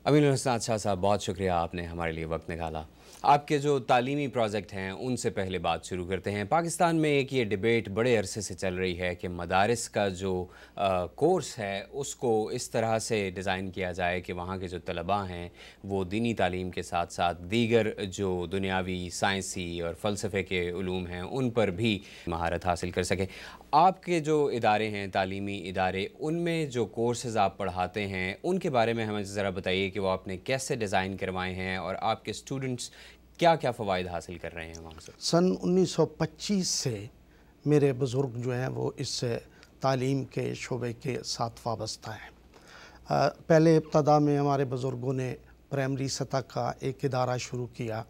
अमीनुल हसन शाह साहब, बहुत शुक्रिया, आपने हमारे लिए वक्त निकाला। आपके जो तालीमी प्रोजेक्ट हैं उनसे पहले बात शुरू करते हैं। पाकिस्तान में एक ये डिबेट बड़े अरसे से चल रही है कि मदारिस का जो कोर्स है उसको इस तरह से डिज़ाइन किया जाए कि वहाँ के जो तलबा हैं वो दीनी तालीम के साथ साथ दीगर जो दुनियावी, साइंसी और फ़लसफ़े के उलूम हैं उन पर भी महारत हासिल कर सकें। आपके जो इदारे हैं, तालीमी इदारे, उनमें जो कोर्सेज़ आप पढ़ाते हैं उनके बारे में हमें ज़रा बताइए कि वो आपने कैसे डिज़ाइन करवाए हैं और आपके स्टूडेंट्स क्या क्या फ़वाइद हासिल कर रहे हैं वहाँ से। सन 1925 से मेरे बुज़ुर्ग जो हैं वो इस तालीम के शोबे के साथ वाबस्ता हैं। पहले इब्तदा में हमारे बुज़ुर्गों ने प्राइमरी सतह का एक इदारा शुरू किया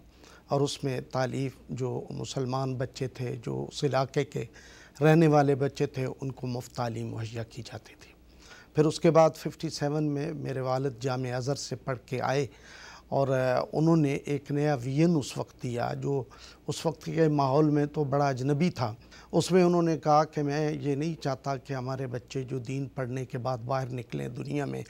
और उसमें तालीम जो मुसलमान बच्चे थे, जो उस इलाके के रहने वाले बच्चे थे, उनको मुफ्त तालीम मुहैया की जाती थी। फिर उसके बाद 57 में मेरे वालिद जामे अज़हर से पढ़ के आए और उन्होंने एक नया विज़न उस वक्त दिया जो उस वक्त के माहौल में तो बड़ा अजनबी था। उसमें उन्होंने कहा कि मैं ये नहीं चाहता कि हमारे बच्चे जो दीन पढ़ने के बाद बाहर निकलें दुनिया में,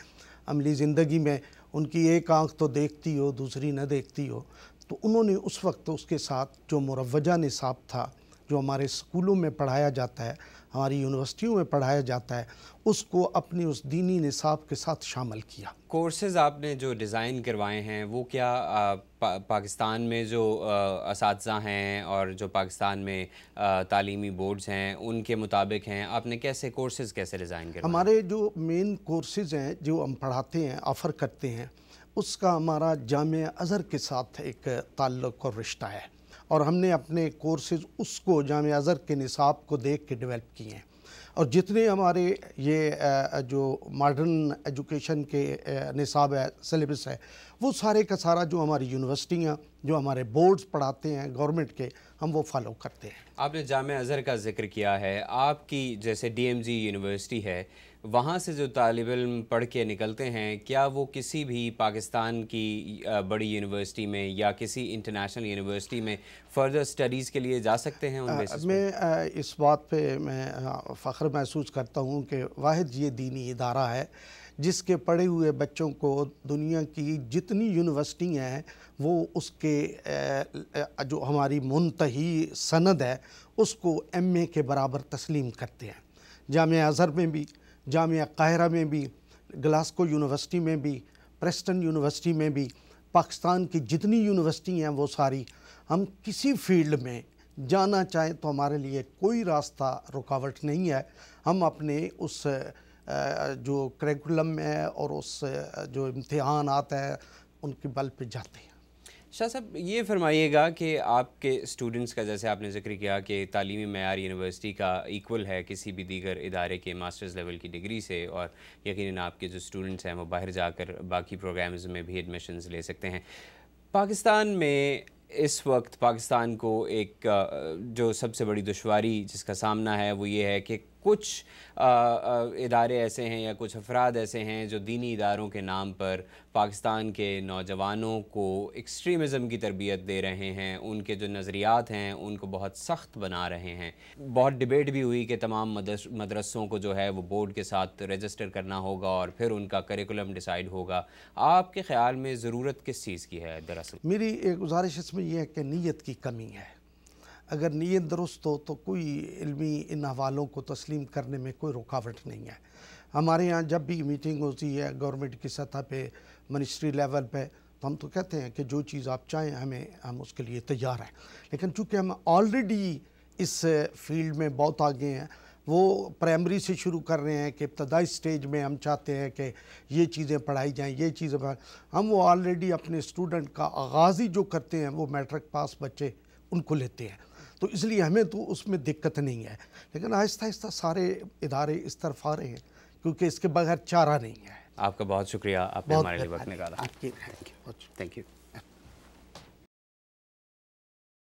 अमली ज़िंदगी में उनकी एक आँख तो देखती हो, दूसरी न देखती हो। तो उन्होंने उस वक्त उसके साथ जो मुरव्वजा निसाब था, जो हमारे स्कूलों में पढ़ाया जाता है, हमारी यूनिवर्सिटियों में पढ़ाया जाता है, उसको अपनी उस दीनी निसाब के साथ शामिल किया। कोर्सेज़ आपने जो डिज़ाइन करवाए हैं वो क्या पाकिस्तान में जो असातिज़ा हैं और जो पाकिस्तान में तालीमी बोर्ड्स हैं उनके मुताबिक हैं? आपने कैसे कोर्सेज़ कैसे डिज़ाइन करवाए? हमारे जो मेन कोर्सेज़ हैं जो हम पढ़ाते हैं, ऑफ़र करते हैं, उसका हमारा जामे अज़हर के साथ एक ताल्लुक़ और रिश्ता है और हमने अपने कोर्सेज़ उसको जामे अज़हर के निसाब को देख के डेवलप किए हैं। और जितने हमारे ये जो मॉडर्न एजुकेशन के निसाब है, सिलेबस है, वो सारे का सारा जो हमारी यूनिवर्सिटियाँ, जो हमारे बोर्ड्स पढ़ाते हैं गवर्नमेंट के, हम वो फॉलो करते हैं। आपने जामे अज़हर का ज़िक्र किया है। आपकी जैसे DMG यूनिवर्सिटी है, वहाँ से जो तालिब इल्म पढ़ के निकलते हैं, क्या वो किसी भी पाकिस्तान की बड़ी यूनिवर्सिटी में या किसी इंटरनेशनल यूनिवर्सिटी में फ़र्दर स्टडीज़ के लिए जा सकते हैं उन बेसिस पे? मैं इस बात पे मैं फ़ख्र महसूस करता हूँ कि वाहिद ये दीनी इदारा है जिसके पढ़े हुए बच्चों को दुनिया की जितनी यूनिवर्सिटियाँ हैं वो उसके जो हमारी मुंतही सनद है उसको MA के बराबर तस्लीम करते हैं। जामिया अज़हर में भी, जामिया काहिरा में भी, ग्लासगो यूनिवर्सिटी में भी, प्रेस्टन यूनिवर्सिटी में भी, पाकिस्तान की जितनी यूनिवर्सिटी हैं वो सारी, हम किसी फील्ड में जाना चाहें तो हमारे लिए कोई रास्ता रुकावट नहीं है। हम अपने उस जो करिकुलम है और उस जो इम्तिहान आता है उनके बल पे जाते हैं। शाह साहब, ये फरमाइएगा कि आपके स्टूडेंट्स का, जैसे आपने ज़िक्र किया कि तालीमी मयार यूनिवर्सिटी का इक्वल है किसी भी दीगर इदारे के मास्टर्स लेवल की डिग्री से, और यकीनन आपके जो स्टूडेंट्स हैं वो बाहर जाकर बाकी प्रोग्राम्स में भी एडमिशन्स ले सकते हैं। पाकिस्तान में इस वक्त पाकिस्तान को एक जो सबसे बड़ी दुश्वारी जिसका सामना है वो ये है कि कुछ इदारे ऐसे हैं या कुछ अफराद ऐसे हैं जो दीनी इदारों के नाम पर पाकिस्तान के नौजवानों को एक्सट्रीमिज़म की तरबियत दे रहे हैं, उनके जो नज़रियात हैं उनको बहुत सख्त बना रहे हैं। बहुत डिबेट भी हुई कि तमाम मदरसों को जो है वो बोर्ड के साथ रजिस्टर करना होगा और फिर उनका करिकुलम डिसाइड होगा। आपके ख़्याल में ज़रूरत किस चीज़ की है दरअसल? मेरी एक गुजारिश इसमें यह है कि नीयत की कमी है। अगर नीयत दुरुस्त हो तो कोई इल्मी इन हवालों को तस्लीम करने में कोई रुकावट नहीं है। हमारे यहाँ जब भी मीटिंग होती है गवर्नमेंट की सतह पे, मिनिस्ट्री लेवल पे, तो हम तो कहते हैं कि जो चीज़ आप चाहें हम उसके लिए तैयार हैं। लेकिन चूँकि हम ऑलरेडी इस फील्ड में बहुत आगे हैं, वो प्राइमरी से शुरू कर रहे हैं कि इब्तदाई स्टेज में हम चाहते हैं कि ये चीज़ें पढ़ाई जाएँ, ये चीज़ें हम वो ऑलरेडी अपने स्टूडेंट का आगाज़ ही जो करते हैं वो मैट्रिक पास बच्चे उनको लेते हैं, तो इसलिए हमें तो उसमें दिक्कत नहीं है। लेकिन आहिस्ता आहिस्ता सारे इदारे इस तरफ आ रहे हैं क्योंकि इसके बगैर चारा नहीं है। आपका बहुत शुक्रिया, आपने हमारे लिए वक्त निकाला। आपकी थैंक यू।